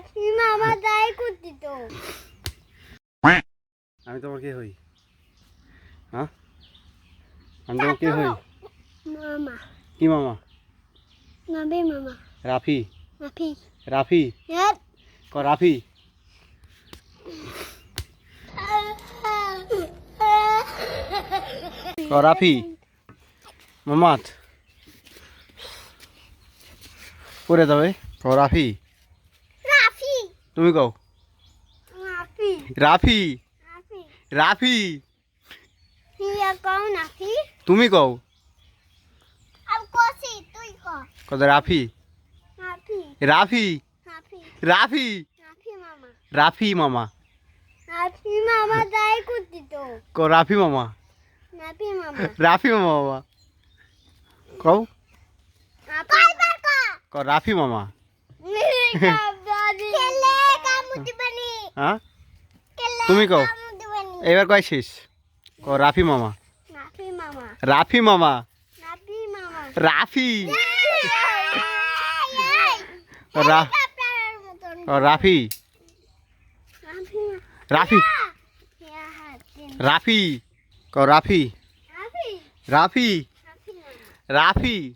রাফি মামা যাই করতি তো। আমি তোমার কে হই? হ্যাঁ, আমি তোমার কে হই? মামা। কি মামা? নবী মামা। রাফি। রাফি। রাফি হ্যাঁ। ক রাফি। ক রাফি মামাত পড়ে যাবে। ক রাফি। রাফি। তুমি কও রাফি। রাফি। রাফি। রাফি হিয়া কও রাফি। তুমি কও আব কোসি তুই ক। কত রাফি। রাফি। রাফি। রাফি। রাফি। রাফি মামা। রাফি মামা। রাফি মামা যাই করতি তো। ক রাফি মামা। রাফি মামা। রাফি মামা বাবা কও। কয়বার ক। ক রাফি মামা। খেলে কামু দিবানি। হ্যাঁ খেলে তুমি কও কামু দিবানি। এবার কয় শেষ। ক রাফি মামা। রাফি মামা। রাফি মামা। রাফি মামা। রাফি রা- রাফি। রাফি। রাফি ক রাফি। রাফি। রাফি।